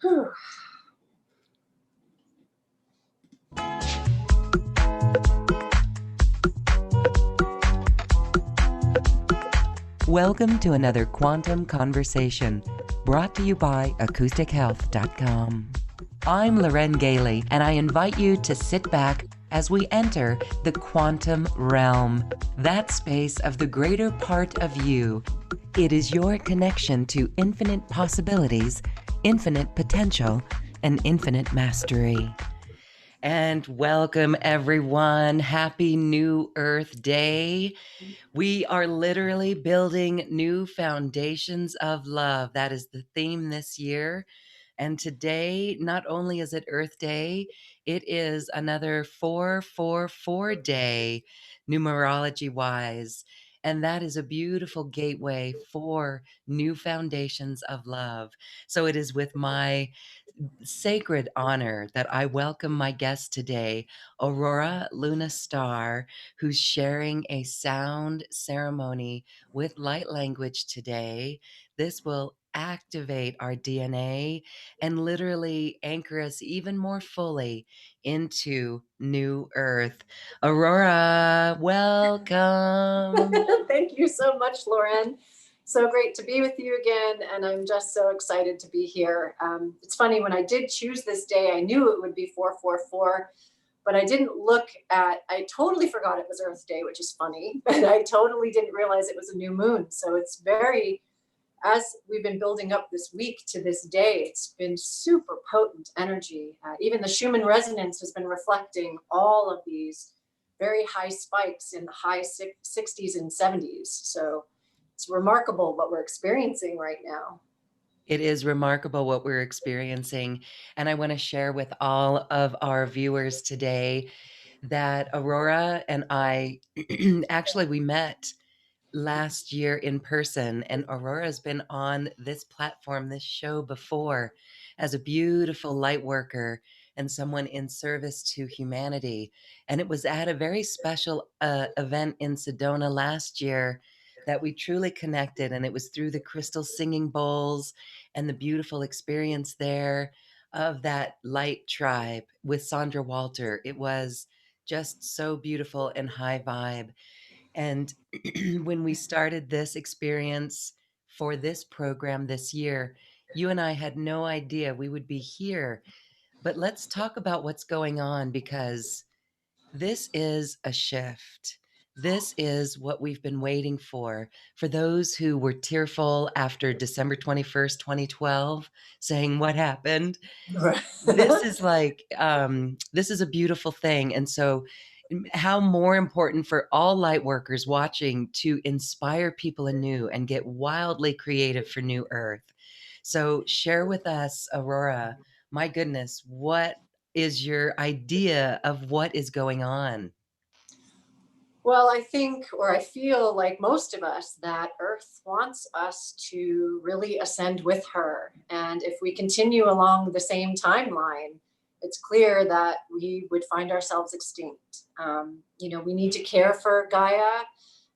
Whew. Welcome to another Quantum Conversation, brought to you by acoustichealth.com. I'm Loren Gailey, and I invite you to sit back as we enter the quantum realm, that space of the greater part of you. It is your connection to infinite possibilities, infinite potential, and infinite mastery. And welcome, everyone. Happy New Earth Day. We are literally building new foundations of love. That is the theme this year. And today, not only is it Earth Day, it is another 444 day, numerology wise. And that is a beautiful gateway for new foundations of love. So it is with my sacred honor that I welcome my guest today, Aurora Luna Star, who's sharing a sound ceremony with light language today. This will activate our DNA and literally anchor us even more fully into New Earth. Aurora, welcome. Thank you so much, Lauren. So great to be with you again, and I'm just so excited to be here. It's funny, when I did choose this day, I knew it would be 444, but I didn't I totally forgot it was Earth Day, which is funny, but I totally didn't realize it was a new moon. So it's as we've been building up this week to this day, it's been super potent energy. Even the Schumann resonance has been reflecting all of these very high spikes in the high 60s and 70s. So it's remarkable what we're experiencing right now. It is remarkable what we're experiencing. And I want to share with all of our viewers today that Aurora and I actually we met last year in person, and Aurora's been on this platform, this show before, as a beautiful light worker and someone in service to humanity. And it was at a very special event in Sedona last year that we truly connected, and it was through the crystal singing bowls and the beautiful experience there of that light tribe with Sandra Walter. It was just so beautiful and high vibe. And when we started this experience for this program this year, you and I had no idea we would be here. But let's talk about what's going on, because this is a shift. This is what we've been waiting for. For those who were tearful after December 21st, 2012, saying, "What happened?" This is like, this is a beautiful thing. And so, how more important for all light workers watching to inspire people anew and get wildly creative for New Earth. So, share with us, Aurora. My goodness, what is your idea of what is going on? Well, I think, or I feel like most of us, that Earth wants us to really ascend with her. And if we continue along the same timeline, it's clear that we would find ourselves extinct. We need to care for Gaia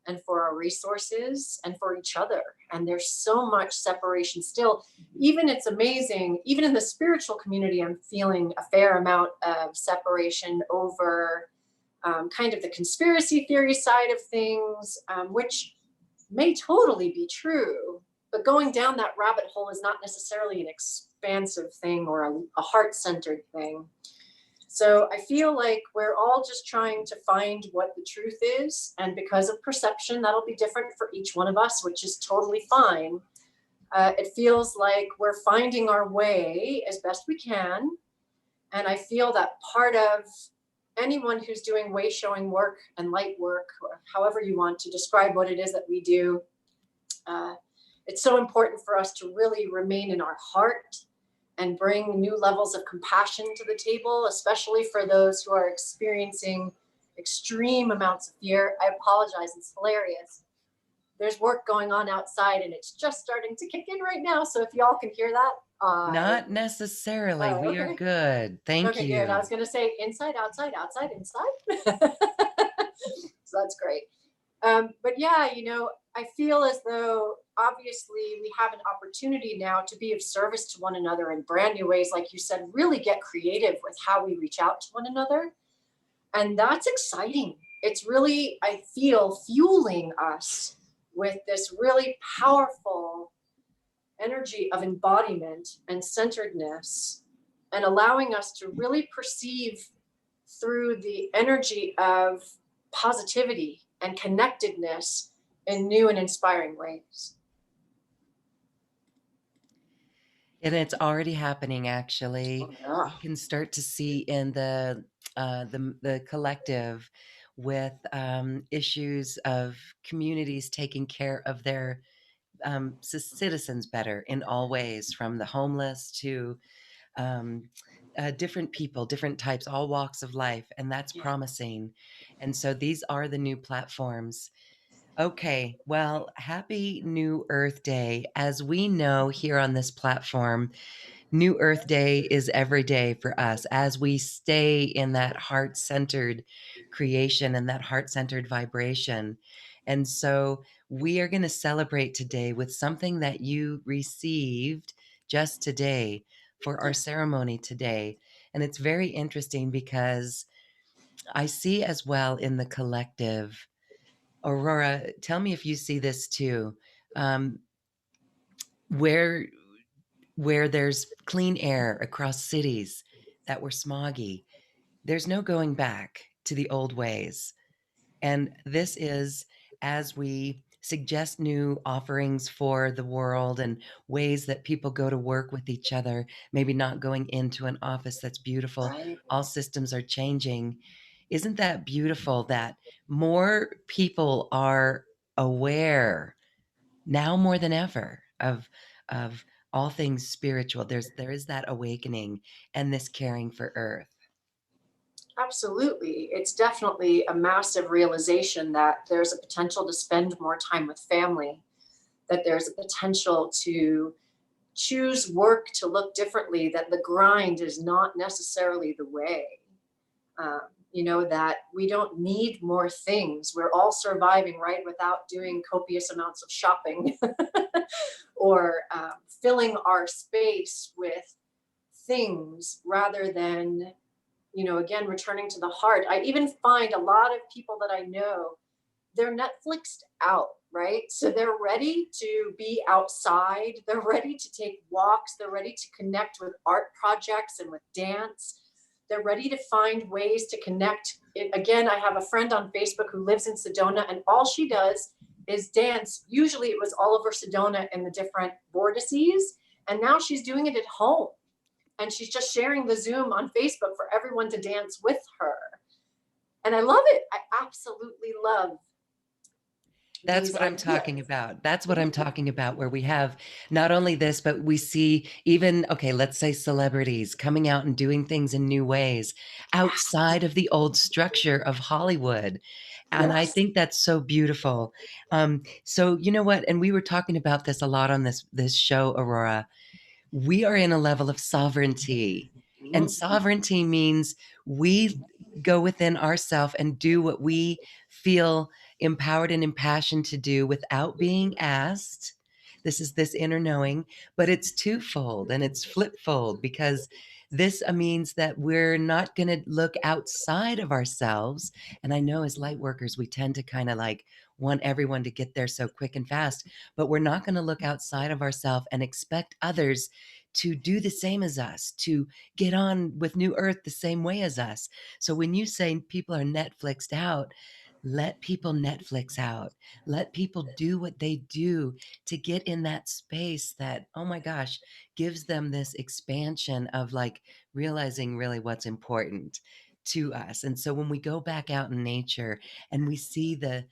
and for our resources and for each other. And there's so much separation still. Even it's amazing, even in the spiritual community, I'm feeling a fair amount of separation over kind of the conspiracy theory side of things, which may totally be true, but going down that rabbit hole is not necessarily an expansive thing or a heart-centered thing. So I feel like we're all just trying to find what the truth is, and because of perception, that'll be different for each one of us, which is totally fine. It feels like we're finding our way as best we can, and I feel that part of anyone who's doing way showing work and light work, or however you want to describe what it is that we do, it's so important for us to really remain in our heart and bring new levels of compassion to the table, especially for those who are experiencing extreme amounts of fear. I apologize, it's hilarious. There's work going on outside and it's just starting to kick in right now. So if y'all can hear that, Not necessarily. We are okay. good. Thank Okay, good. I you. was going to say inside, outside, outside, inside. So that's great. But yeah, I feel as though obviously we have an opportunity now to be of service to one another in brand new ways. Like you said, really get creative with how we reach out to one another. And that's exciting. It's really, I feel, fueling us with this really powerful energy of embodiment and centeredness, and allowing us to really perceive through the energy of positivity and connectedness in new and inspiring ways. And it's already happening, actually. Oh, yeah. You can start to see in the collective with issues of communities taking care of their citizens better in all ways, from the homeless to um, different people, different types, all walks of life, and that's Yeah. promising. And so these are the new platforms. Okay, well, happy New Earth Day. As we know here on this platform, New Earth Day is every day for us as we stay in that heart centered creation and that heart centered vibration. And so we are going to celebrate today with something that you received just today for our Yes. ceremony today. And it's very interesting because I see as well in the collective. Aurora, tell me if you see this too. Um, where where there's clean air across cities that were smoggy, there's no going back to the old ways. And this is as we suggest new offerings for the world and ways that people go to work with each other, maybe not going into an office that's beautiful. Right. All systems are changing. Isn't that beautiful that more people are aware now more than ever of all things spiritual? There is that awakening and this caring for earth. Absolutely. It's definitely a massive realization that there's a potential to spend more time with family, that there's a potential to choose work to look differently, that the grind is not necessarily the way. Um, that we don't need more things. We're all surviving, right, without doing copious amounts of shopping or filling our space with things rather than, again, returning to the heart. I even find a lot of people that I know, they're Netflixed out, right? So they're ready to be outside. They're ready to take walks. They're ready to connect with art projects and with dance. They're ready to find ways to connect. Again, I have a friend on Facebook who lives in Sedona, and all she does is dance. Usually it was all over Sedona in the different vortices. And now she's doing it at home. And she's just sharing the Zoom on Facebook for everyone to dance with her. And I love it. I absolutely love That's these what I'm ideas. talking about. That's what I'm Mhm. talking about, where we have not only this, but we see even, okay, let's say celebrities coming out and doing things in new ways Yes. outside of the old structure of Hollywood. And I Yes. think that's so beautiful. So you know what? And we were talking about this a lot on this show, Aurora. We are in a level of sovereignty. And Mhm. sovereignty means we go within ourselves and do what we feel empowered and impassioned to do without being asked. This is this inner knowing, but it's twofold and it's flipfold, because this means that we're not going to look outside of ourselves. And I know as light workers, we tend to kind of like want everyone to get there so quick and fast, but we're not going to look outside of ourselves and expect others to do the same as us, to get on with New Earth the same way as us. So when you say people are Netflixed out, let people Netflix out. Let people do what they do to get in that space that, oh my gosh, gives them this expansion of like realizing really what's important to us. And so when we go back out in nature and we see the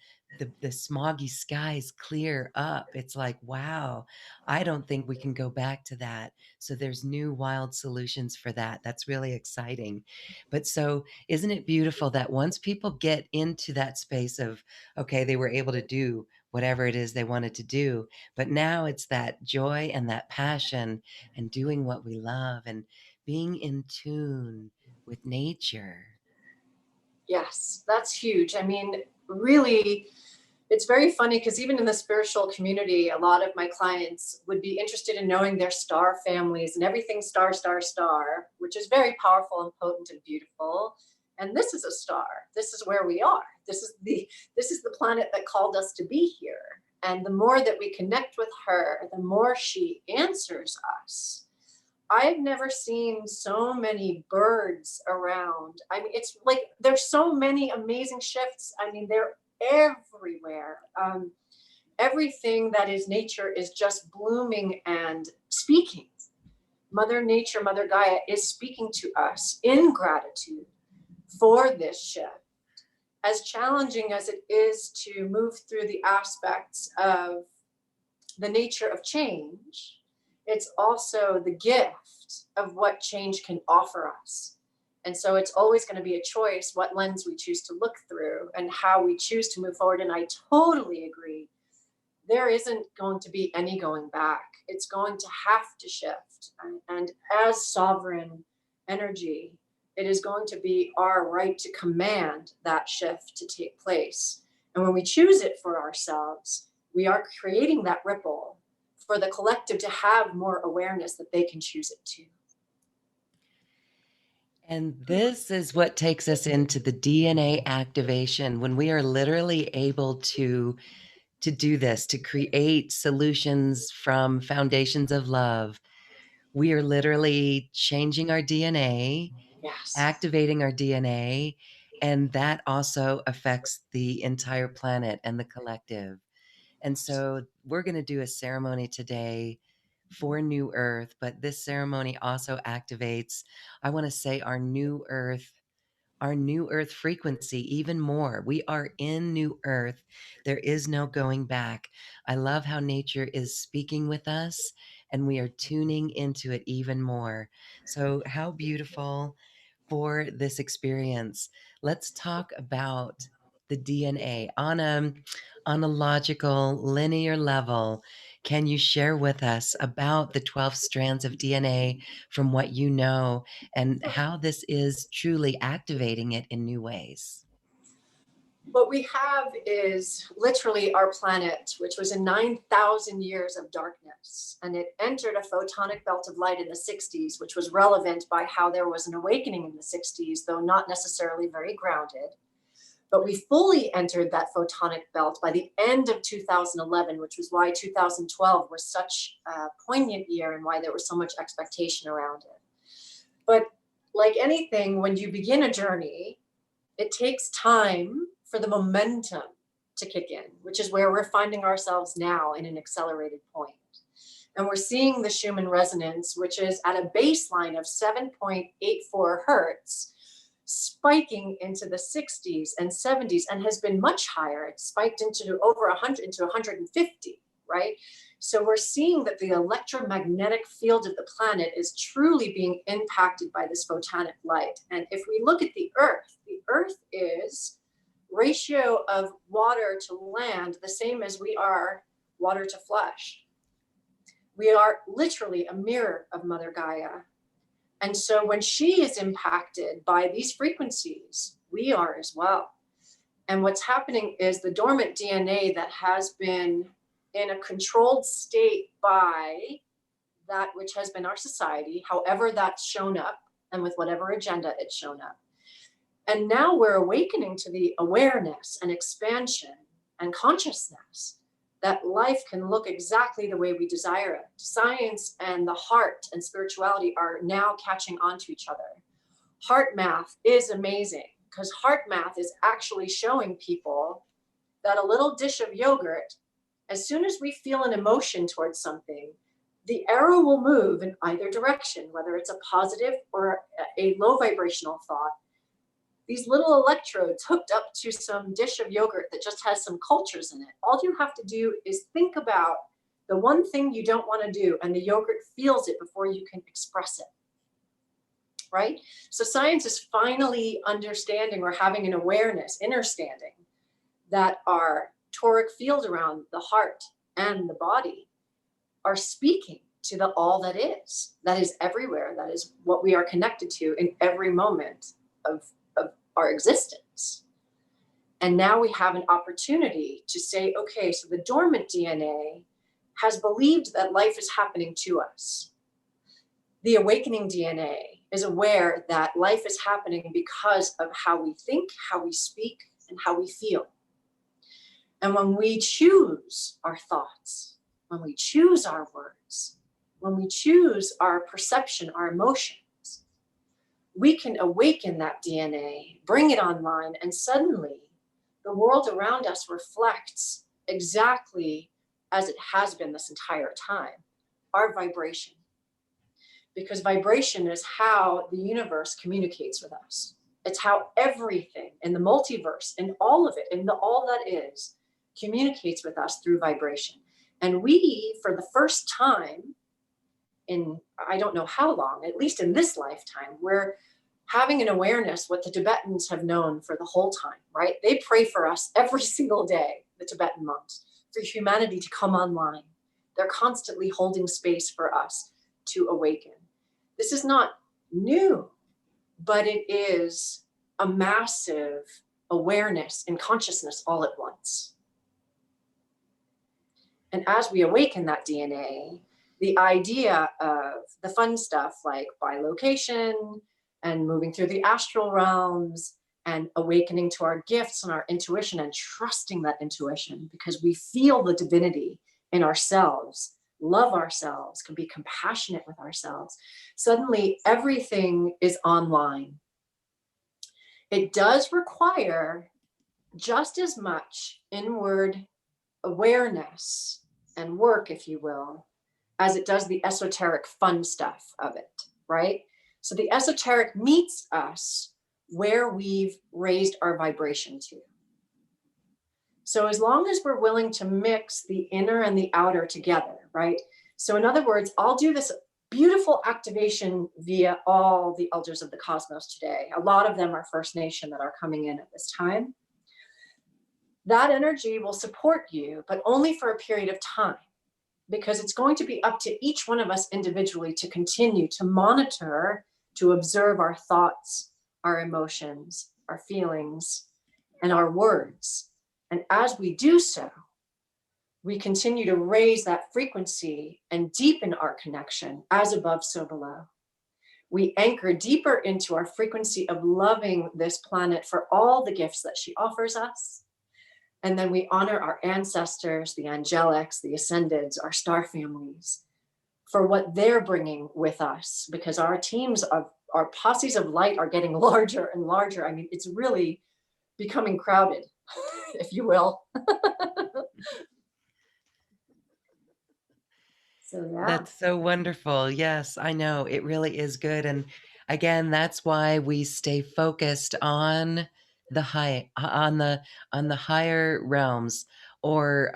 smoggy skies clear up, it's like, wow, I don't think we can go back to that. So there's new wild solutions for that. That's really exciting. But so isn't it beautiful that once people get into that space of, okay, they were able to do whatever it is they wanted to do, but now it's that joy and that passion and doing what we love and being in tune with nature. Yes, that's huge. I mean, really, It's very funny because even in the spiritual community, a lot of my clients would be interested in knowing their star families and everything star, star, star, which is very powerful and potent and beautiful. And this is a star. This is where we are. This is the planet that called us to be here. And the more that we connect with her, the more she answers us. I've never seen so many birds around. I mean, it's like there's so many amazing shifts. I mean, they're everywhere. Everything that is nature is just blooming and speaking. Mother Nature, Mother Gaia is speaking to us in gratitude for this shift. As challenging as it is to move through the aspects of the nature of change, it's also the gift of what change can offer us. And so it's always going to be a choice what lens we choose to look through and how we choose to move forward. And I totally agree. There isn't going to be any going back. It's going to have to shift. And as sovereign energy, it is going to be our right to command that shift to take place. And when we choose it for ourselves, we are creating that ripple for the collective to have more awareness that they can choose it too. And this is what takes us into the DNA activation, when we are literally able to do this, to create solutions from foundations of love. We are literally changing our DNA, Yes. activating our DNA, and that also affects the entire planet and the collective. And so we're going to do a ceremony today for New Earth, but this ceremony also activates, I want to say, our new earth frequency even more. We are in new earth. There is no going back. I love how nature is speaking with us and we are tuning into it even more. So, how beautiful for this experience. Let's talk about the DNA on a logical, linear level. Can you share with us about the 12 strands of DNA from what you know and how this is truly activating it in new ways? What we have is literally our planet, which was in 9,000 years of darkness. And it entered a photonic belt of light in the 60s, which was relevant by how there was an awakening in the 60s, though not necessarily very grounded. But we fully entered that photonic belt by the end of 2011, which was why 2012 was such a poignant year and why there was so much expectation around it. But like anything, when you begin a journey, it takes time for the momentum to kick in, which is where we're finding ourselves now in an accelerated point. And we're seeing the Schumann resonance, which is at a baseline of 7.84 hertz, spiking into the 60s and 70s and has been much higher. It spiked into over 100, into 150, right? So we're seeing that the electromagnetic field of the planet is truly being impacted by this photonic light. And if we look at the Earth is ratio of water to land the same as we are water to flesh. We are literally a mirror of Mother Gaia. And so when she is impacted by these frequencies, we are as well. And what's happening is the dormant DNA that has been in a controlled state by that which has been our society, however that's shown up and with whatever agenda it's shown up. And now we're awakening to the awareness and expansion and consciousness that life can look exactly the way we desire it. Science and the heart and spirituality are now catching on to each other. Heart math is amazing because heart math is actually showing people that a little dish of yogurt, as soon as we feel an emotion towards something, the arrow will move in either direction, whether it's a positive or a low vibrational thought. These little electrodes hooked up to some dish of yogurt that just has some cultures in it. All you have to do is think about the one thing you don't want to do, and the yogurt feels it before you can express it, right? So science is finally understanding or having an awareness, understanding that our toric field around the heart and the body are speaking to the all that is everywhere. That is what we are connected to in every moment of our existence. And now we have an opportunity to say, okay, so the dormant DNA has believed that life is happening to us. The awakening DNA is aware that life is happening because of how we think, how we speak, and how we feel. And when we choose our thoughts, when we choose our words, when we choose our perception, our emotions, we can awaken that DNA, bring it online, and suddenly the world around us reflects exactly as it has been this entire time, our vibration. Because vibration is how the universe communicates with us. It's how everything in the multiverse and all of it, and all that is, communicates with us through vibration. And we, for the first time in I don't know how long, at least in this lifetime, we're having an awareness what the Tibetans have known for the whole time, right? They pray for us every single day, the Tibetan monks, for humanity to come online. They're constantly holding space for us to awaken. This is not new, but it is a massive awareness and consciousness all at once. And as we awaken that DNA, the idea of the fun stuff like bilocation and moving through the astral realms and awakening to our gifts and our intuition and trusting that intuition because we feel the divinity in ourselves, love ourselves, can be compassionate with ourselves. Suddenly, everything is online. It does require just as much inward awareness and work, if you will, as it does the esoteric fun stuff of it, right? So the esoteric meets us where we've raised our vibration to. So as long as we're willing to mix the inner and the outer together, right? So in other words, I'll do this beautiful activation via all the elders of the cosmos today. A lot of them are First Nation that are coming in at this time. That energy will support you, but only for a period of time, because it's going to be up to each one of us individually to continue to monitor, to observe our thoughts, our emotions, our feelings, and our words. And as we do so, we continue to raise that frequency and deepen our connection as above, so below. We anchor deeper into our frequency of loving this planet for all the gifts that she offers us. And then we honor our ancestors, the angelics, the ascendeds, our star families for what they're bringing with us, because our teams of our posses of light are getting larger and larger. I mean, it's really becoming crowded, if you will. So yeah. That's so wonderful. Yes, I know. It really is good. And again, that's why we stay focused on the on the higher realms, or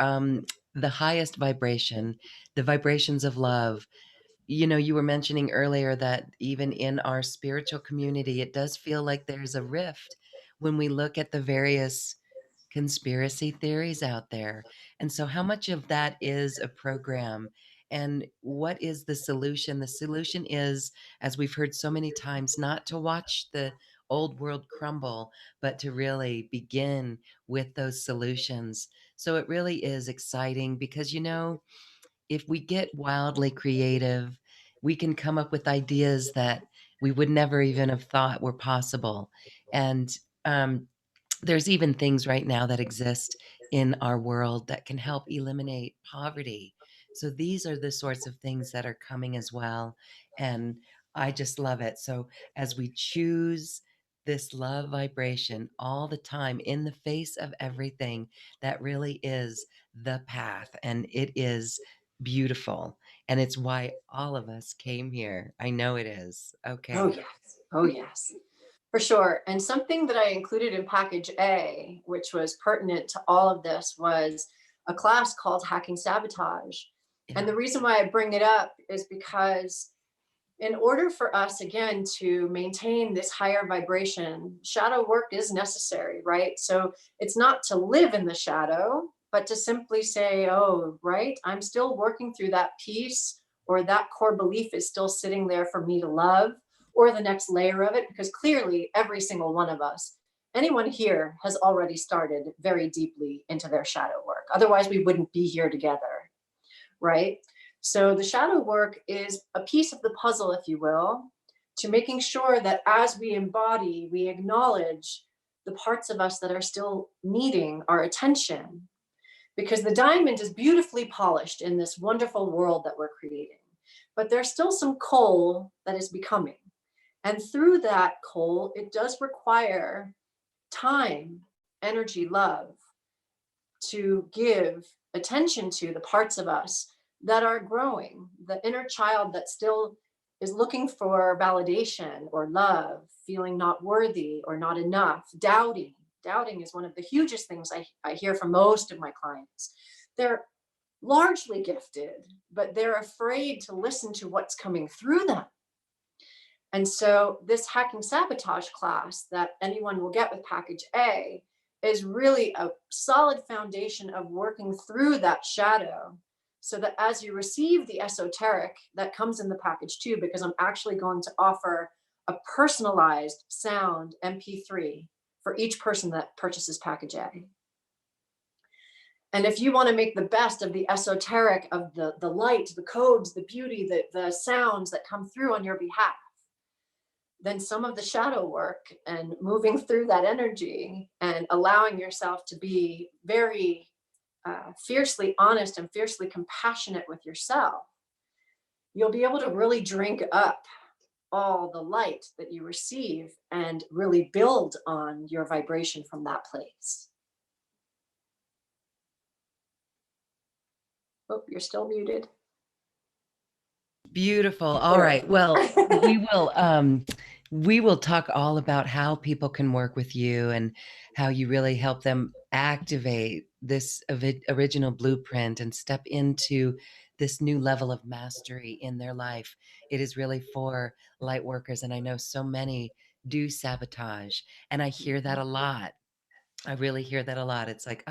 the highest vibration, the vibrations of love. You know, you were mentioning earlier that even in our spiritual community, it does feel like there's a rift when we look at the various conspiracy theories out there. And so, how much of that is a program? And what is the solution? The solution is, as we've heard so many times, not to watch the old world crumble, but to really begin with those solutions. So, it really is exciting because, you know, if we get wildly creative, we can come up with ideas that we would never even have thought were possible. And um, there's even things right now that exist in our world that can help eliminate poverty. So these are the sorts of things that are coming as well. And I just love it. So as we choose this love vibration all the time in the face of everything, that really is the path. And it is beautiful. And it's why all of us came here. I know it is. Oh, Okay. yes. Oh, yes. For sure. And something that I included in package A, which was pertinent to all of this, was a class called Hacking Sabotage. And Yeah. the reason why I bring it up is because in order for us, again, to maintain this higher vibration, shadow work is necessary, right? So it's not to live in the shadow, but to simply say, oh, right, I'm still working through that piece, or that core belief is still sitting there for me to love, or the next layer of it, because clearly every single one of us anyone here has already started very deeply into their shadow work. Otherwise, we wouldn't be here together, right? So the shadow work is a piece of the puzzle, if you will, to making sure that as we embody, we acknowledge the parts of us that are still needing our attention. Because the diamond is beautifully polished in this wonderful world that we're creating, but there's still some coal that is becoming. And through that coal, it does require time, energy, love to give attention to the parts of us that are growing, the inner child that still is looking for validation or love, feeling not worthy or not enough, doubting. Doubting is one of the hugest things I hear from most of my clients. They're largely gifted, but they're afraid to listen to what's coming through them. And so this hacking sabotage class that anyone will get with package A is really a solid foundation of working through that shadow, so that as you receive the esoteric that comes in the package too, because I'm actually going to offer a personalized sound MP3 for each person that purchases package A. And if you want to make the best of the esoteric, of the light, the codes, the beauty, the sounds that come through on your behalf, then some of the shadow work and moving through that energy and allowing yourself to be very fiercely honest and fiercely compassionate with yourself, you'll be able to really drink up all the light that you receive and really build on your vibration from that place. Oh, you're still muted. Beautiful. All right. Well, we will talk all about how people can work with you and how you really help them activate this original blueprint and step into this new level of mastery in their life. It is really for light workers, and I know so many do sabotage, and I hear that a lot. I really hear that a lot. It's like,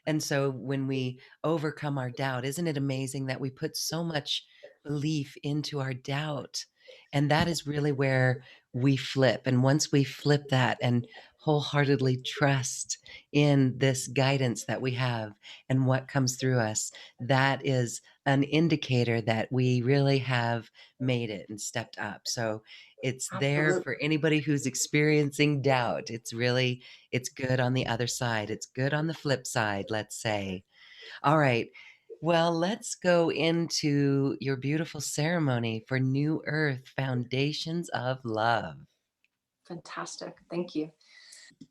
and so when we overcome our doubt, isn't it amazing that we put so much belief into our doubt? And that is really where we flip. And once we flip that and wholeheartedly trust in this guidance that we have and what comes through us, that is an indicator that we really have made it and stepped up. So it's there Absolutely. for anybody who's experiencing doubt. It's good on the other side. It's good on the flip side, let's say. All right. Well, let's go into your beautiful ceremony for New Earth Foundations of Love. Fantastic. Thank you.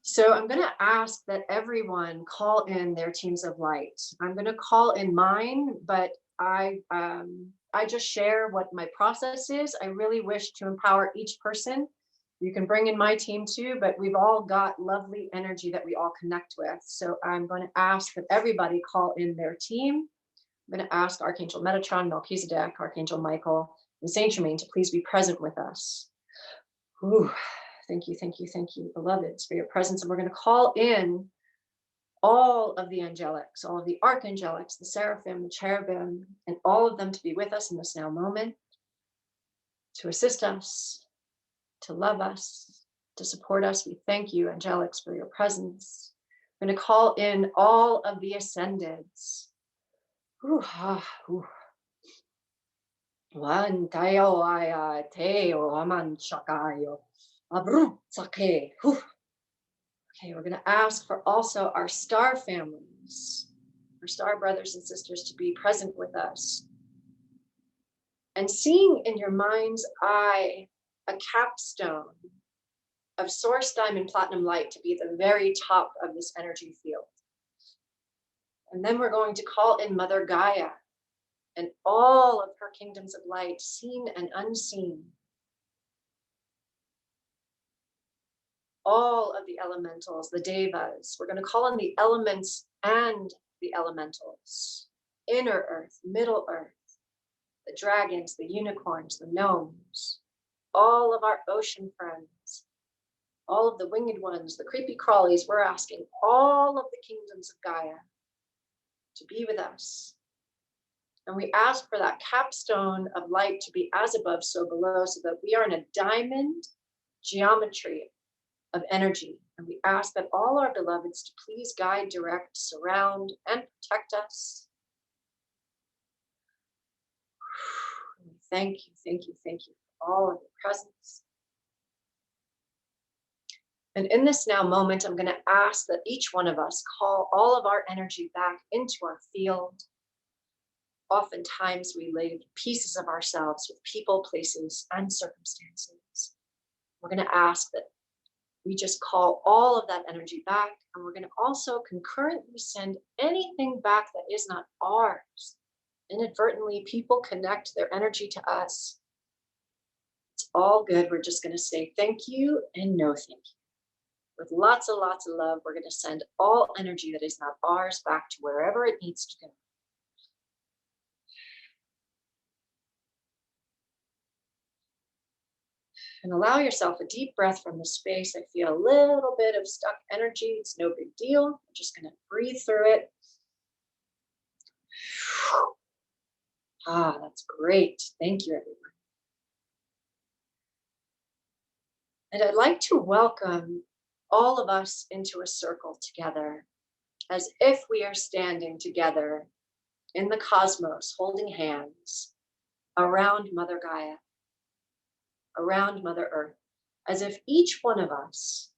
So I'm going to ask that everyone call in their teams of light. I'm going to call in mine, but I just share what my process is. I really wish to empower each person. You can bring in my team too, but we've all got lovely energy that we all connect with. So I'm going to ask that everybody call in their team. I'm going to ask Archangel Metatron, Melchizedek, Archangel Michael, and Saint Germain to please be present with us. Ooh. Thank you, thank you, thank you, beloveds, for your presence. And we're going to call in all of the angelics, all of the archangelics, the seraphim, the cherubim, and all of them to be with us in this now moment, to assist us, to love us, to support us. We thank you, angelics, for your presence. We're going to call in all of the ascendeds. Wan tayo ay teo aman shakayo. Okay, we're going to ask for also our star families, our star brothers and sisters to be present with us. And seeing in your mind's eye a capstone of source diamond platinum light to be the very top of this energy field. And then we're going to call in Mother Gaia and all of her kingdoms of light, seen and unseen. All of the elementals, the devas. We're going to call on the elements and the elementals. Inner earth, middle earth, the dragons, the unicorns, the gnomes, all of our ocean friends, all of the winged ones, the creepy crawlies. We're asking all of the kingdoms of Gaia to be with us. And we ask for that capstone of light to be as above, so below, so that we are in a diamond geometry of energy, And we ask that all our beloveds to please guide, direct, surround, and protect us. And we thank you, thank you, thank you for all of your presence. And in this now moment, I'm going to ask that each one of us call all of our energy back into our field. Oftentimes, we leave pieces of ourselves with people, places, and circumstances. We're going to ask that we just call all of that energy back, and we're going to also concurrently send anything back that is not ours. Inadvertently, people connect their energy to us. It's all good. We're just going to say thank you and no thank you. With lots of love, we're going to send all energy that is not ours back to wherever it needs to go. And allow yourself a deep breath from the space. I feel a little bit of stuck energy. It's no big deal. I'm just going to breathe through it. Ah, that's great. Thank you, everyone. And I'd like to welcome all of us into a circle together, as if we are standing together in the cosmos, holding hands around Mother Gaia, around Mother Earth, as if each one of us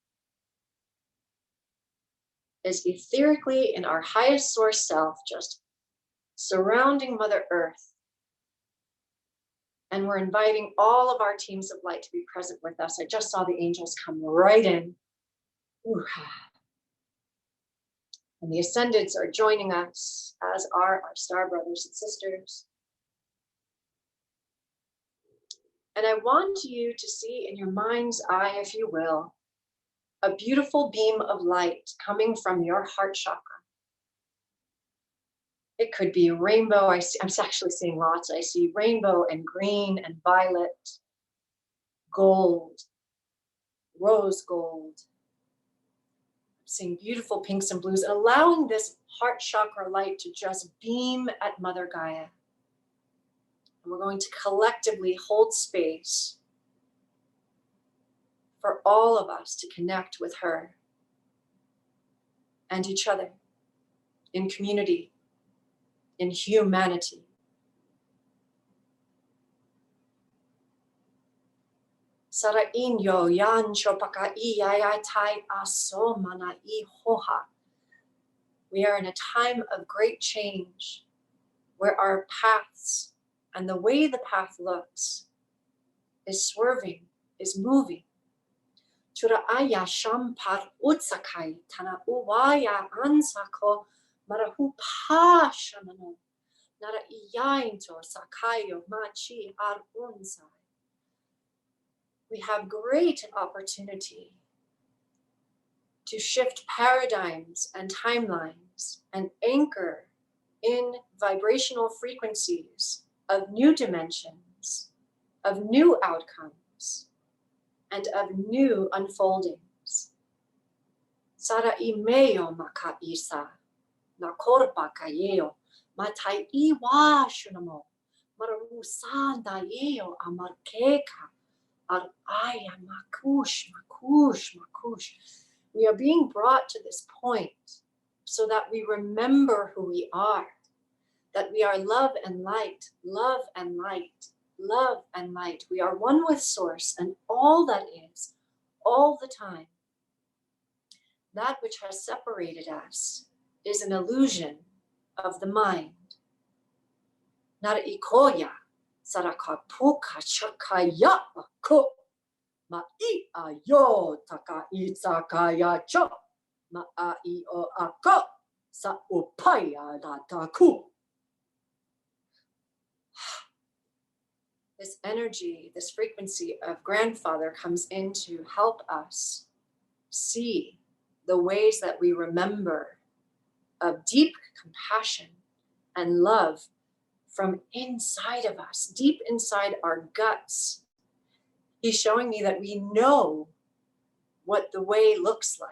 is etherically in our highest source self, just surrounding Mother Earth. And we're inviting all of our teams of light to be present with us. I just saw the angels come right in. Ooh. And the ascendants are joining us, as are our star brothers and sisters. And I want you to see in your mind's eye, if you will, a beautiful beam of light coming from your heart chakra. It could be a rainbow. I'm actually seeing lots. I see rainbow and green and violet, gold, rose gold. I'm seeing beautiful pinks and blues, and allowing this heart chakra light to just beam at Mother Gaia. And we're going to collectively hold space for all of us to connect with her and each other in community, in humanity. Sara inyo yan chopaka iayatai aso mana I hoha. We are in a time of great change where our paths and the way the path looks is swerving, is moving. Tura aya shampar utsakai tana uwaya ansako marahu pashanano nara iyainto sakayo machi ar unsai. We have great opportunity to shift paradigms and timelines and anchor in vibrational frequencies of new dimensions, of new outcomes, and of new unfoldings. Sara imeo maka isa, na korpa kayeo, matai iwa shunamo, mararu sanda yeo amarkeka. Makush. We are being brought to this point so that we remember who we are, that we are love and light, love and light, love and light. We are one with Source and all that is, all the time. That which has separated us is an illusion of the mind. Nara ikoya. Sarakapuka chakaya ko ma I ayo taka itsakaya cho ma a I o ako sa upaya dataku. This energy, this frequency of grandfather comes in to help us see the ways that we remember of deep compassion and love from inside of us, deep inside our guts. He's showing me that we know what the way looks like.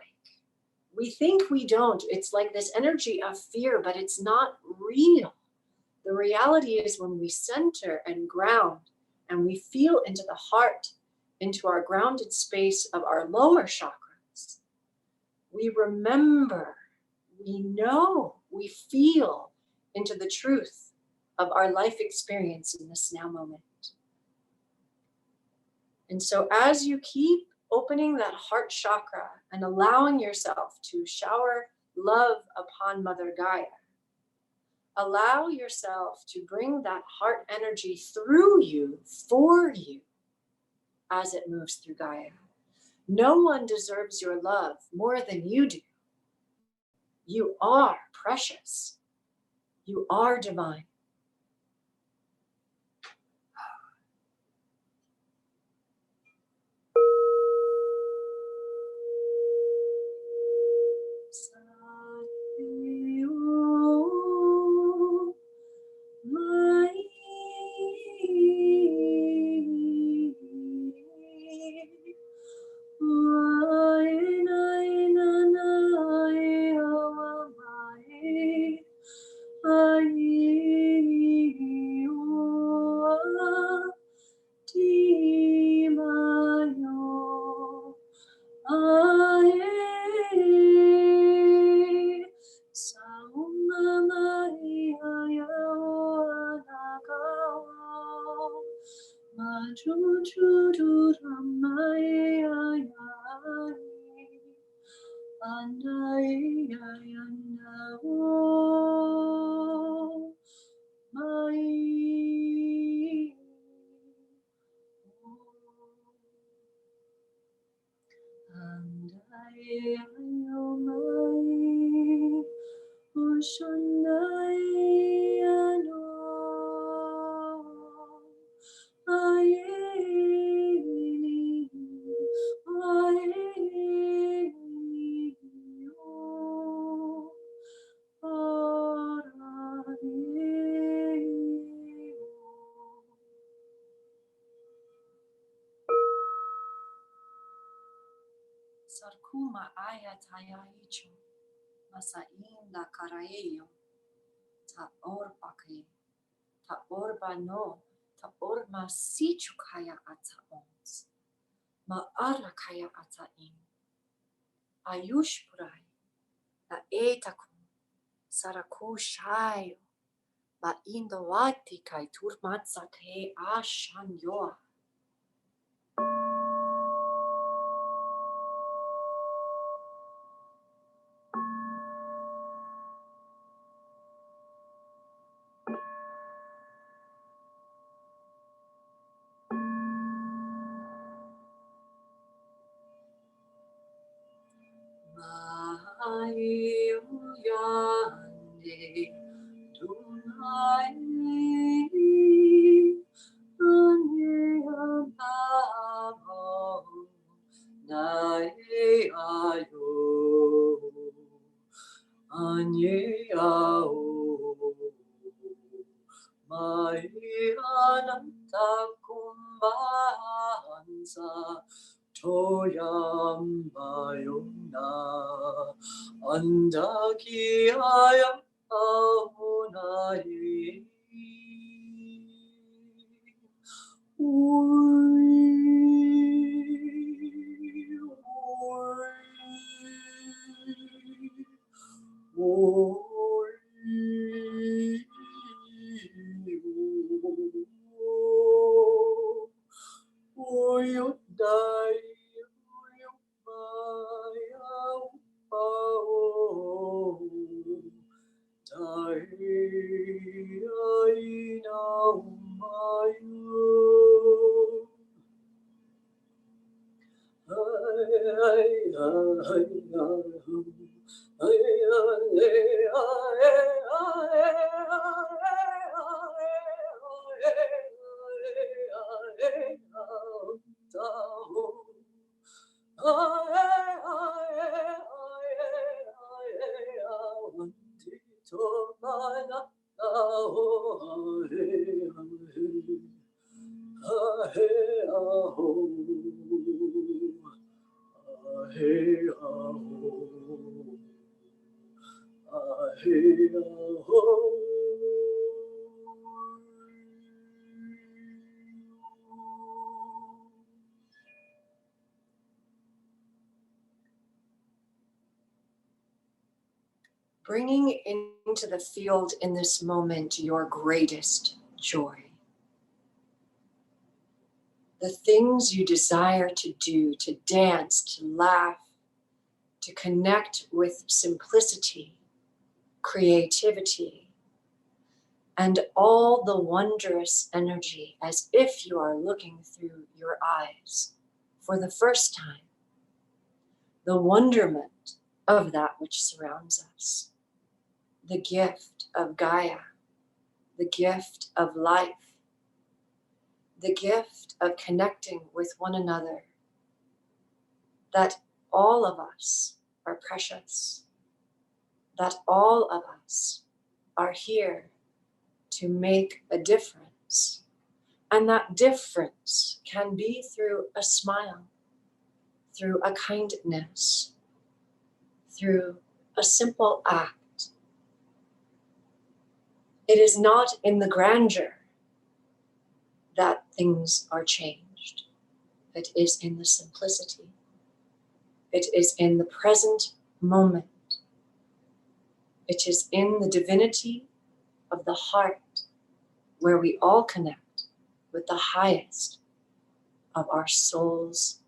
We think we don't. It's like this energy of fear, but it's not real. The reality is when we center and ground and we feel into the heart, into our grounded space of our lower chakras, we remember, we know, we feel into the truth of our life experience in this now moment. And so as you keep opening that heart chakra and allowing yourself to shower love upon Mother Gaia, allow yourself to bring that heart energy through you, for you, as it moves through Gaia. No one deserves your love more than you do. You are precious. You are divine. Sarkuma ayataya icho, masainda karaeyo, ta orbake, ta orba no, ta orma sichukaya ata ons, ma arakaya ata in, ayush purai, la etakum, saraku shayo, ma indowati kai turmatsa te ashan yoa. Yande Dunai Anye Ababo Nae Ayo Anye Ao Mai Ananta Kumbanza Toyambayona Andakiyaya Aunai bringing into the field in this moment your greatest joy. The things you desire to do, to dance, to laugh, to connect with simplicity, creativity, and all the wondrous energy as if you are looking through your eyes for the first time. The wonderment of that which surrounds us, the gift of Gaia, the gift of life, the gift of connecting with one another, that all of us are precious, that all of us are here to make a difference. And that difference can be through a smile, through a kindness, through a simple act. It is not in the grandeur that things are changed. It is in the simplicity. It is in the present moment. It is in the divinity of the heart where we all connect with the highest of our soul's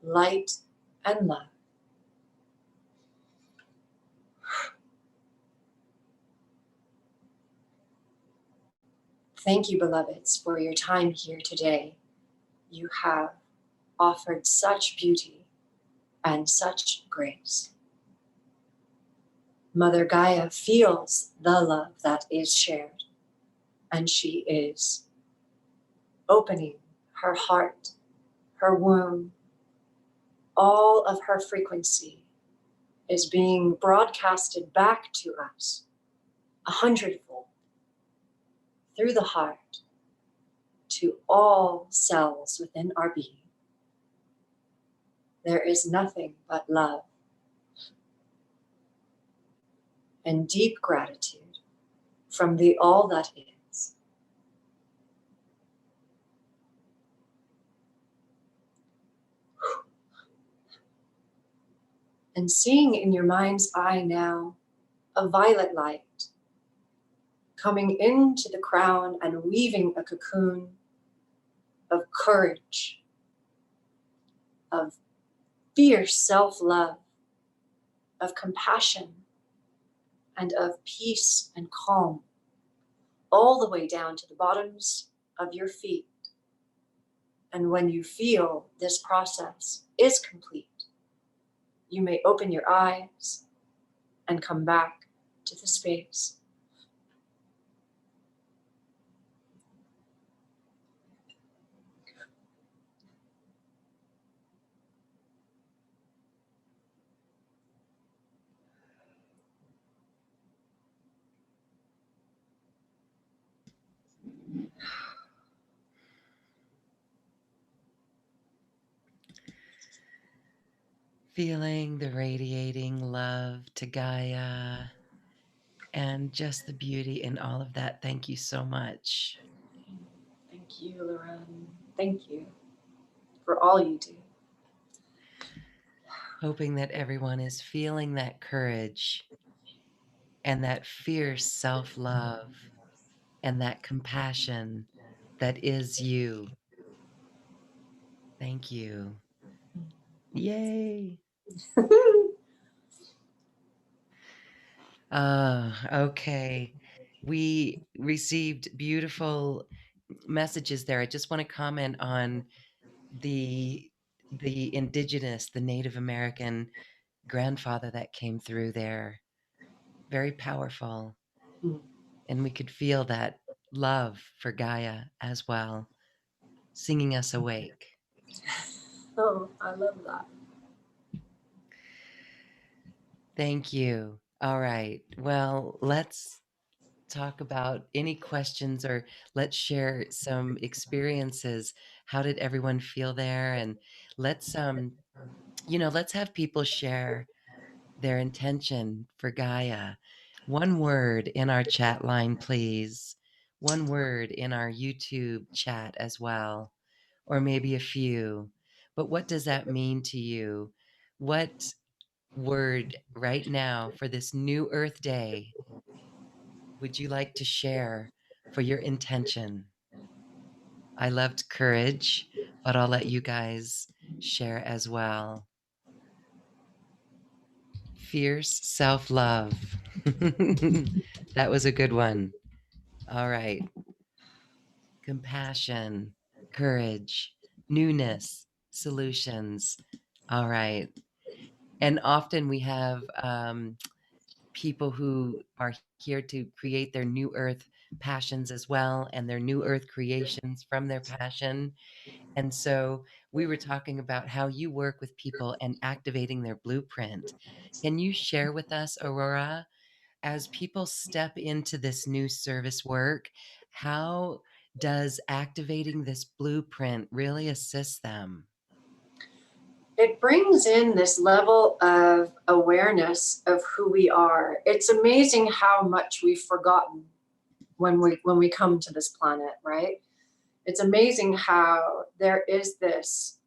light and love. Thank you, beloveds, for your time here today. You have offered such beauty and such grace. Mother Gaia feels the love that is shared, and she is opening her heart, her womb. All of her frequency is being broadcasted back to us 100-fold through the heart to all cells within our being. There is nothing but love and deep gratitude from the all that is. And seeing in your mind's eye now a violet light coming into the crown and weaving a cocoon of courage, of fierce self-love, of compassion, and of peace and calm, all the way down to the bottoms of your feet. And when you feel this process is complete, you may open your eyes and come back to the space. Feeling the radiating love to Gaia and just the beauty in all of that. Thank you so much. Thank you, Lauren. Thank you for all you do. Hoping that everyone is feeling that courage and that fierce self-love and that compassion that is you. Thank you. Yay. Okay. We received beautiful messages there. I just want to comment on the indigenous, the Native American grandfather that came through there. Very powerful. And we could feel that love for Gaia as well, singing us awake. Oh, I love that. Thank you. All right. Well, let's talk about any questions or let's share some experiences. How did everyone feel there? And let's let's have people share their intention for Gaia. One word in our chat line, please. One word in our YouTube chat as well, or maybe a few. But what does that mean to you? What word right now for this new Earth Day would you like to share for your intention? I loved courage, but I'll let you guys share as well. Fierce self-love. That was a good one. All right. Compassion, courage, newness, solutions. All right. And often we have people who are here to create their new earth passions as well, and their new earth creations from their passion. And so we were talking about how you work with people and activating their blueprint. Can you share with us, Aurora, as people step into this new service work, how does activating this blueprint really assist them? It brings in this level of awareness of who we are. It's amazing how much we've forgotten when we come to this planet, right? It's amazing how there is this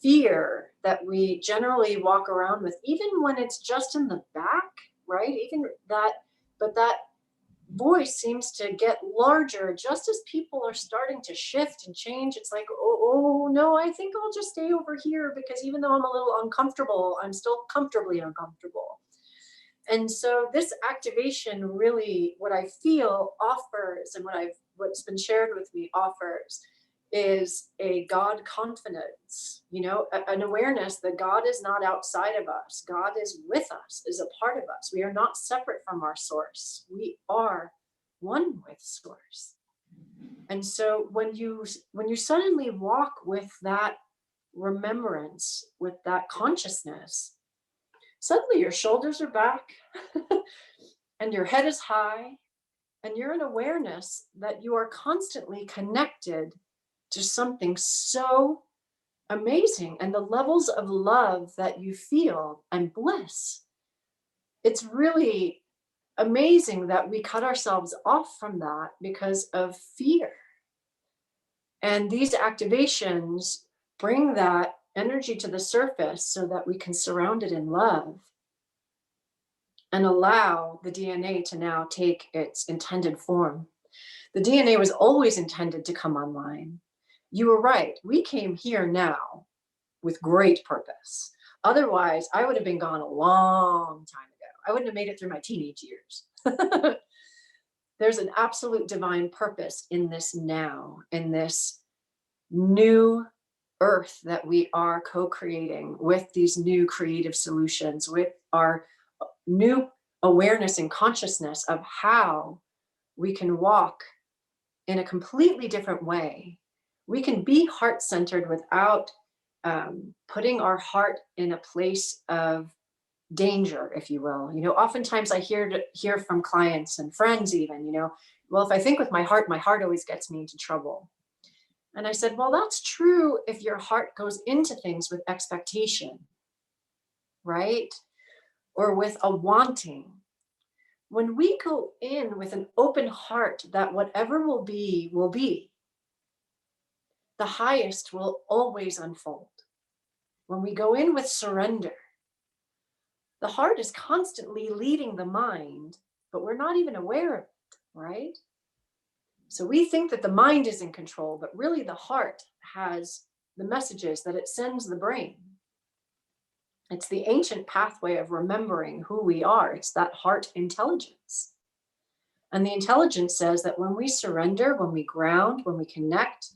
fear that we generally walk around with, even when it's just in the back, right? Even that, but that voice seems to get larger just as people are starting to shift and change. It's like, oh no, I think I'll just stay over here because even though I'm a little uncomfortable, I'm still comfortably uncomfortable. And so this activation really, what I feel offers, and what's been shared with me offers, is a God confidence, an awareness that God is not outside of us. God is with us, is a part of us. We are not separate from our source. We are one with source. And so when you suddenly walk with that remembrance, with that consciousness, suddenly your shoulders are back and your head is high, and you're in awareness that you are constantly connected to something so amazing, and the levels of love that you feel and bliss. It's really amazing that we cut ourselves off from that because of fear. And these activations bring that energy to the surface so that we can surround it in love and allow the DNA to now take its intended form. The DNA was always intended to come online. You were right. We came here now with great purpose. Otherwise, I would have been gone a long time ago. I wouldn't have made it through my teenage years. There's an absolute divine purpose in this now, in this new earth that we are co-creating with these new creative solutions, with our new awareness and consciousness of how we can walk in a completely different way. We can be heart-centered without putting our heart in a place of danger, if you will. Oftentimes I hear from clients and friends even, well, if I think with my heart always gets me into trouble. And I said, well, that's true if your heart goes into things with expectation, right? Or with a wanting. When we go in with an open heart that whatever will be, the highest will always unfold. When we go in with surrender, the heart is constantly leading the mind, but we're not even aware of it, right? So we think that the mind is in control, but really the heart has the messages that it sends the brain. It's the ancient pathway of remembering who we are. It's that heart intelligence. And the intelligence says that when we surrender, when we ground, when we connect,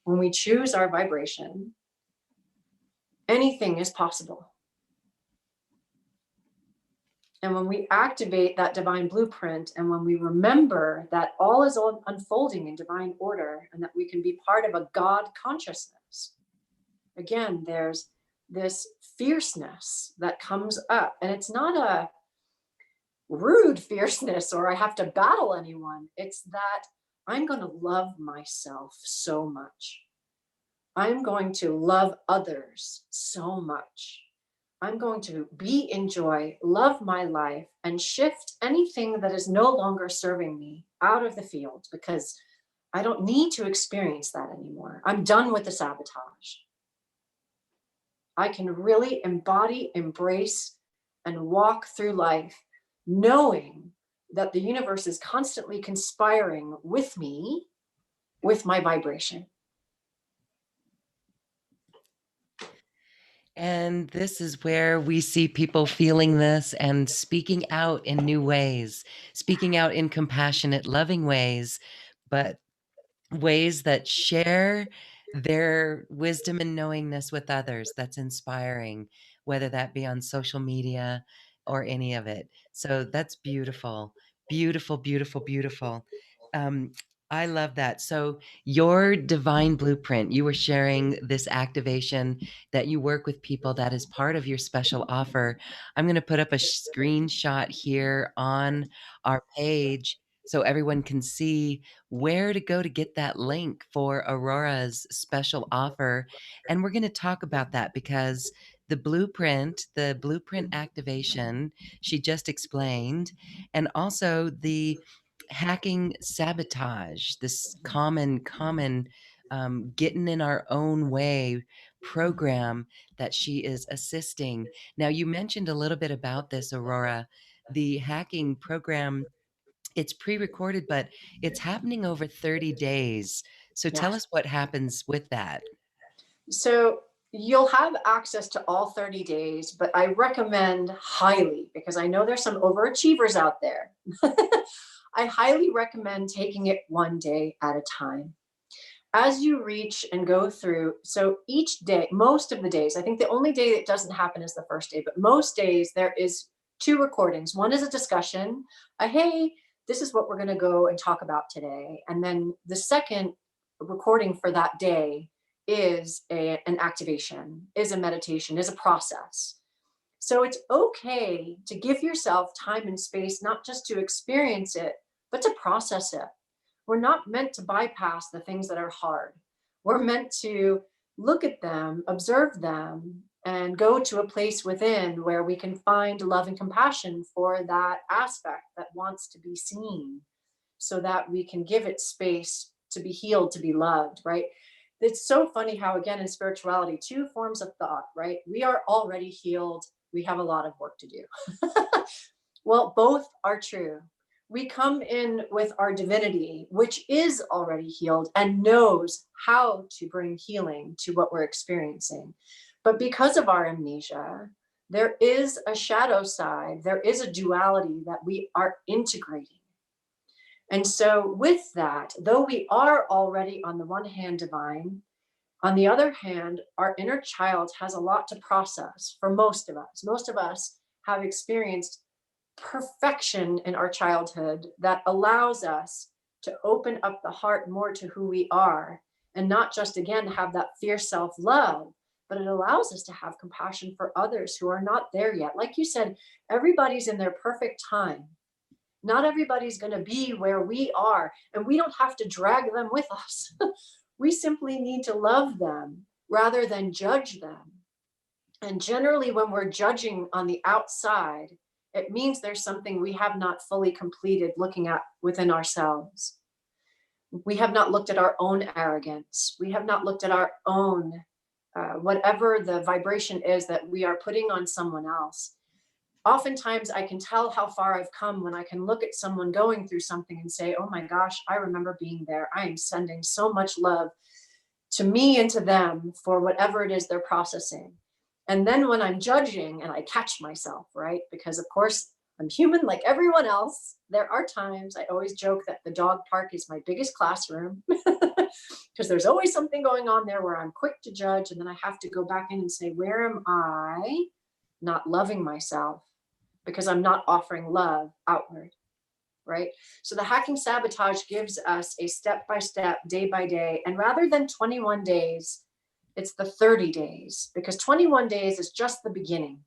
when we choose our vibration, anything is possible. And when we activate that divine blueprint, and when we remember that all is unfolding in divine order, and that we can be part of a God consciousness, again, there's this fierceness that comes up. And it's not a rude fierceness or I have to battle anyone. It's that I'm going to love myself so much. I'm going to love others so much. I'm going to be in joy, love my life, and shift anything that is no longer serving me out of the field, because I don't need to experience that anymore. I'm done with the sabotage. I can really embody, embrace, and walk through life knowing that the universe is constantly conspiring with me, with my vibration. And this is where we see people feeling this and speaking out in new ways, speaking out in compassionate, loving ways, but ways that share their wisdom and knowingness with others. That's inspiring, whether that be on social media or any of it. So that's beautiful, beautiful, beautiful, beautiful. Um, I love that. So, your divine blueprint, you were sharing this activation that you work with people that is part of your special offer. I'm going to put up a screenshot here on our page so everyone can see where to go to get that link for Aurora's special offer. And we're going to talk about that because the blueprint activation, she just explained, and also the hacking sabotage, this common getting in our own way program that she is assisting. Now, you mentioned a little bit about this, Aurora. The hacking program, it's pre-recorded, but it's happening over 30 days. So Yeah. tell us what happens with that. So you'll have access to all 30 days, but I recommend highly, because I know there's some overachievers out there. I highly recommend taking it one day at a time. As you reach and go through, so each day, most of the days, I think the only day that doesn't happen is the first day, but most days there is two recordings. One is a discussion, hey, this is what we're going to go and talk about today. And then the second recording for that day is an activation, is a meditation, is a process. So it's okay to give yourself time and space, not just to experience it, but to process it. We're not meant to bypass the things that are hard. We're meant to look at them, observe them, and go to a place within where we can find love and compassion for that aspect that wants to be seen, so that we can give it space to be healed, to be loved, right? It's so funny how, again, in spirituality, two forms of thought, right? We are already healed. We have a lot of work to do. Well, both are true. We come in with our divinity, which is already healed and knows how to bring healing to what we're experiencing. But because of our amnesia, there is a shadow side, there is a duality that we are integrating. And so, with that, though we are already on the one hand divine, on the other hand, our inner child has a lot to process for most of us. Most of us have experienced perfection in our childhood that allows us to open up the heart more to who we are, and not just, again, have that fierce self love, but it allows us to have compassion for others who are not there yet. Like you said, everybody's in their perfect time. Not everybody's going to be where we are, and we don't have to drag them with us. We simply need to love them rather than judge them. And generally, when we're judging on the outside, it means there's something we have not fully completed looking at within ourselves. We have not looked at our own arrogance. We have not looked at our own, whatever the vibration is that we are putting on someone else. Oftentimes, I can tell how far I've come when I can look at someone going through something and say, oh my gosh, I remember being there. I am sending so much love to me and to them for whatever it is they're processing. And then when I'm judging and I catch myself, right? Because of course I'm human like everyone else. There are times, I always joke that the dog park is my biggest classroom, because there's always something going on there where I'm quick to judge. And then I have to go back in and say, where am I not loving myself? Because I'm not offering love outward, right? So the hacking sabotage gives us a step by step, day by day. And rather than 21 days, it's the 30 days, because 21 days is just the beginning.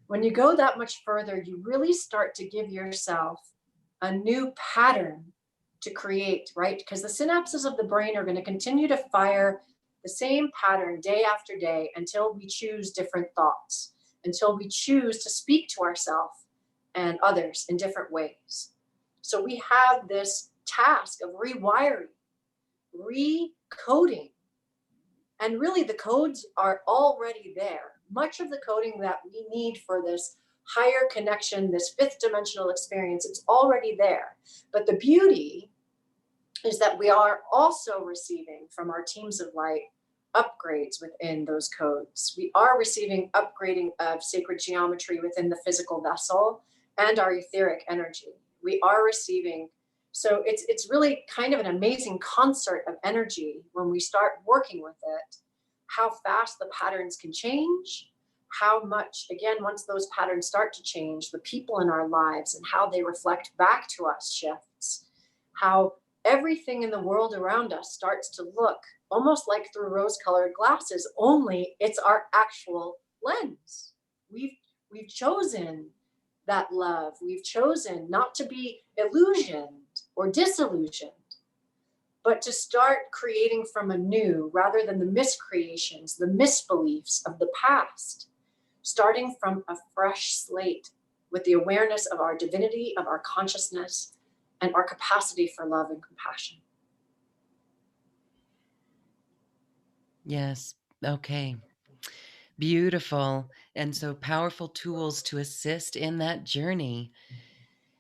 When you go that much further, you really start to give yourself a new pattern to create, right? Because the synapses of the brain are going to continue to fire the same pattern day after day until we choose different thoughts, until we choose to speak to ourselves and others in different ways. So we have this task of rewiring, recoding. And really, the codes are already there. Much of the coding that we need for this higher connection, this fifth dimensional experience. It's already there. But the beauty is that we are also receiving from our teams of light upgrades within those codes. We are receiving upgrading of sacred geometry within the physical vessel and our etheric energy. We are receiving, so it's really kind of an amazing concert of energy when we start working with it, how fast the patterns can change, how much, again, once those patterns start to change, the people in our lives and how they reflect back to us shifts, how everything in the world around us starts to look almost like through rose-colored glasses, only it's our actual lens. We've chosen that love. We've chosen not to be illusioned or disillusioned, but to start creating from anew rather than the miscreations, the misbeliefs of the past, starting from a fresh slate with the awareness of our divinity, of our consciousness, and our capacity for love and compassion. Yes. Okay. Beautiful. And so powerful tools to assist in that journey.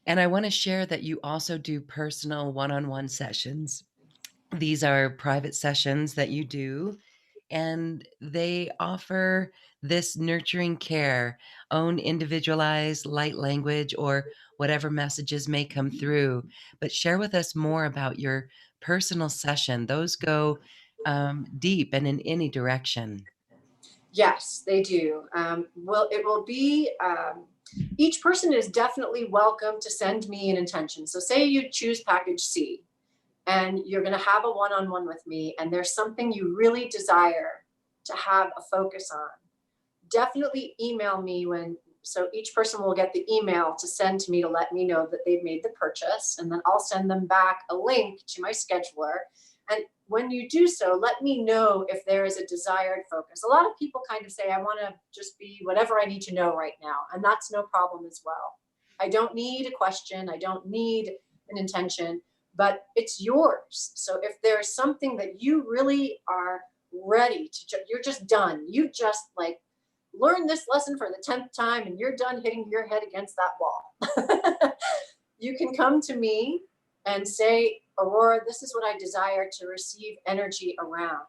And I want to share that you also do personal one on one sessions. These are private sessions that you do, and they offer this nurturing care, own individualized light language, or whatever messages may come through. But share with us more about your personal session. Those go deep and in any direction. Yes, they do. It will be, each person is definitely welcome to send me an intention. So say you choose package C and you're going to have a one-on-one with me and there's something you really desire to have a focus on. Definitely email me so each person will get the email to send to me to let me know that they've made the purchase. And then I'll send them back a link to my scheduler. And when you do so, let me know if there is a desired focus. A lot of people kind of say, I want to just be whatever I need to know right now. And that's no problem as well. I don't need a question. I don't need an intention, but it's yours. So if there's something that you really are ready to, you're just done. You just like learn this lesson for the 10th time and you're done hitting your head against that wall. You can come to me and say, Aurora, this is what I desire to receive energy around.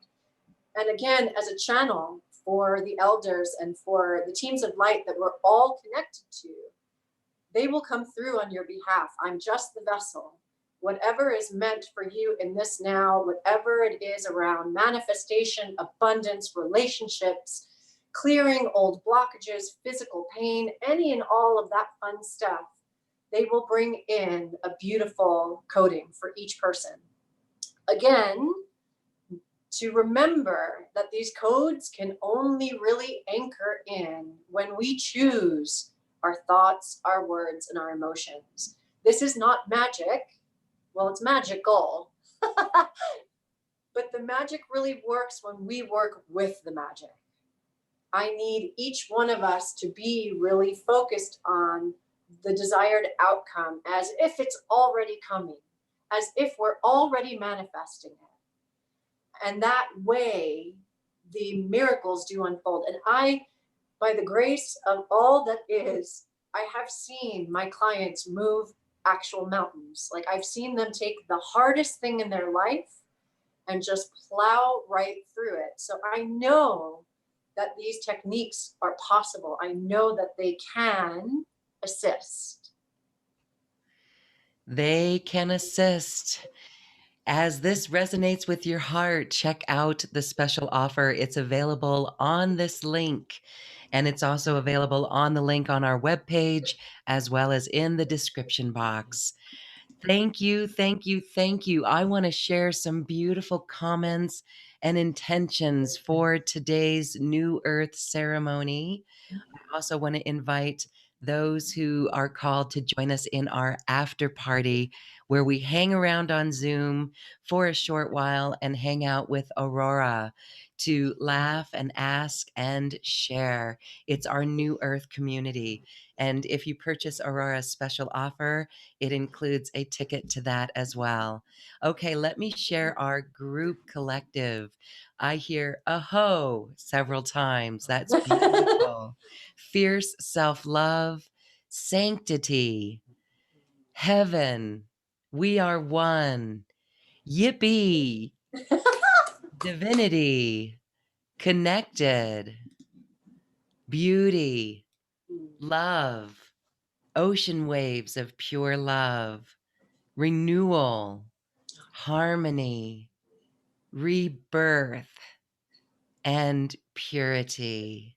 And again, as a channel for the elders and for the teams of light that we're all connected to, they will come through on your behalf. I'm just the vessel. Whatever is meant for you in this now, whatever it is around manifestation, abundance, relationships, clearing old blockages, physical pain, any and all of that fun stuff, they will bring in a beautiful coding for each person. Again, to remember that these codes can only really anchor in when we choose our thoughts, our words, and our emotions. This is not magic. Well, it's magical. But the magic really works when we work with the magic. I need each one of us to be really focused on the desired outcome as if it's already coming, as if we're already manifesting it. And that way, the miracles do unfold. And I, by the grace of all that is, I have seen my clients move actual mountains. Like I've seen them take the hardest thing in their life and just plow right through it. So I know that these techniques are possible. I know that they can assist. They can assist. As this resonates with your heart, check out the special offer. It's available on this link, and it's also available on the link on our webpage as well as in the description box. Thank you, thank you, thank you. I want to share some beautiful comments and intentions for today's New Earth ceremony. I also want to invite those who are called to join us in our after party where we hang around on Zoom for a short while and hang out with Aurora to laugh and ask and share. It's our New Earth community. And if you purchase Aurora's special offer, it includes a ticket to that as well. Okay, let me share our group collective. I hear "aho" several times. That's beautiful. Fierce self-love, sanctity, heaven, we are one, yippee, divinity, connected, beauty, love, ocean waves of pure love, renewal, harmony, rebirth, and purity.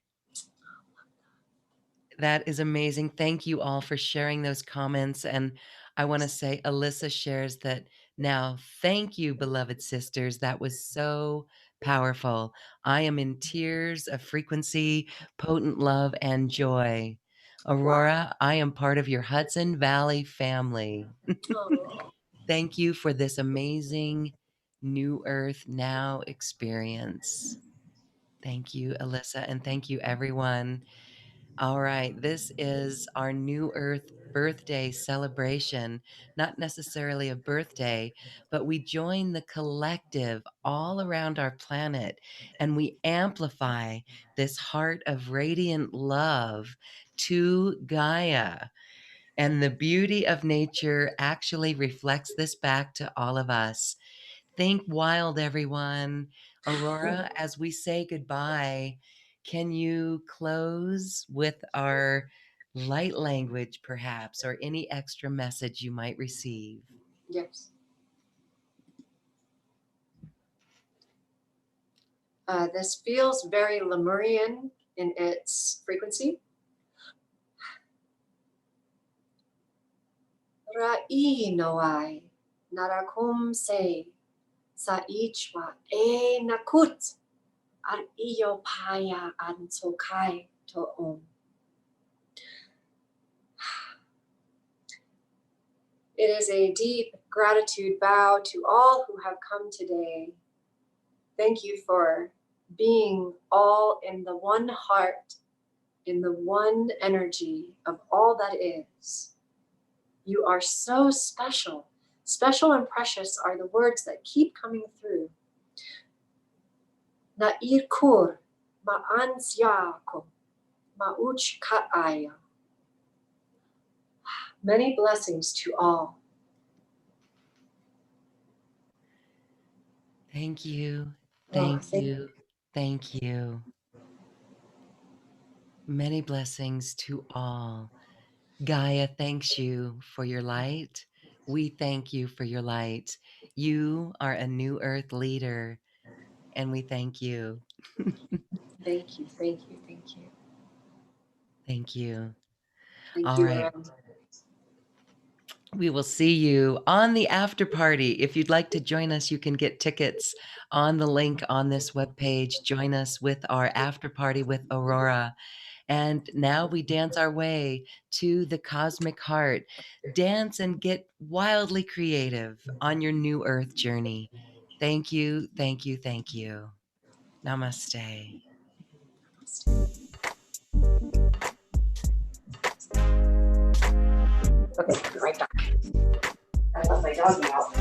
That is amazing. Thank you all for sharing those comments. And I want to say, Alyssa shares that now. Thank you, beloved sisters. That was so powerful. I am in tears of frequency, potent love, and joy. Wow. Aurora, I am part of your Hudson Valley family. Oh, Thank you for this amazing New Earth Now experience. Thank you, Alyssa, and thank you, everyone. All right, this is our New Earth birthday celebration. Not necessarily a birthday, but we join the collective all around our planet and we amplify this heart of radiant love to Gaia. And the beauty of nature actually reflects this back to all of us. Think wild, everyone. Aurora, as we say goodbye, can you close with our light language, perhaps, or any extra message you might receive? yes. This feels very Lemurian in its frequency. Ra'i noai, narakum se, sa ichwa e nakut, ar iyo paya an tokai to om. It is a deep gratitude bow to all who have come today. Thank you for being all in the one heart, in the one energy of all that is. You are so special. Special and precious are the words that keep coming through. Na'ir kur ma'ansyako ma'uch ka'aya. Many blessings to all. Thank you. Thank you. Thank you. Many blessings to all. Gaia thanks you for your light. We thank you for your light. You are a New Earth leader, and we thank you. Thank you, thank you, thank you. Thank you. Thank All you, right. Aram. We will see you on the after party. If you'd like to join us, you can get tickets on the link on this webpage. Join us with our after party with Aurora. And now we dance our way to the cosmic heart. Dance and get wildly creative on your New Earth journey. Thank you, thank you, thank you. Namaste. Okay, be right back. I let my doggy out.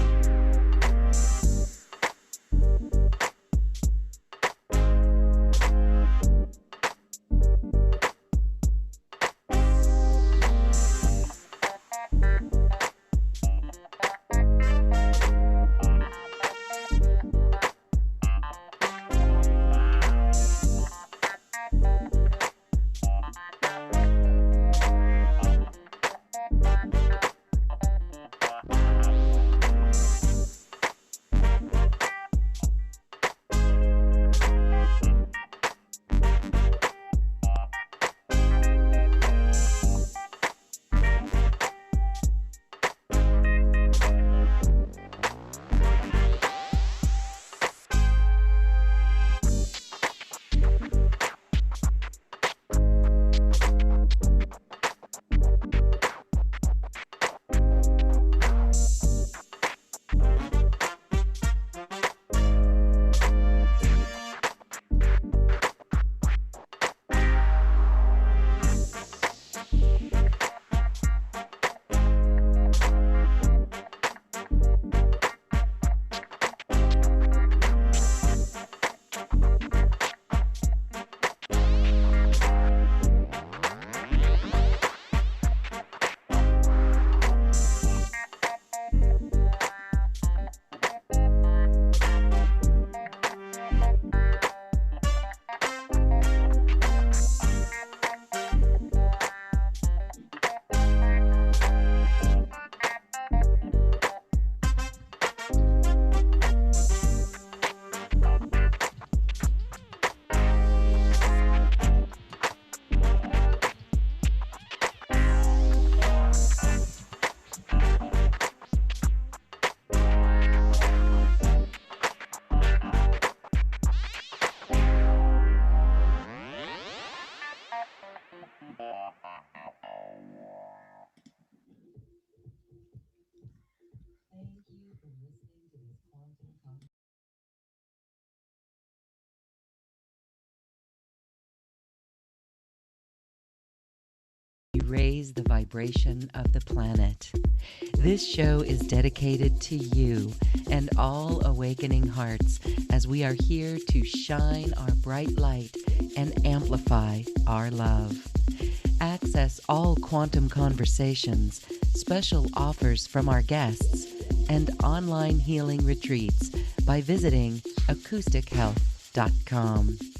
and raise the vibration of the planet. This show is dedicated to you and all awakening hearts as we are here to shine our bright light and amplify our love. Access all quantum conversations, special offers from our guests, and online healing retreats by visiting acoustichealth.com.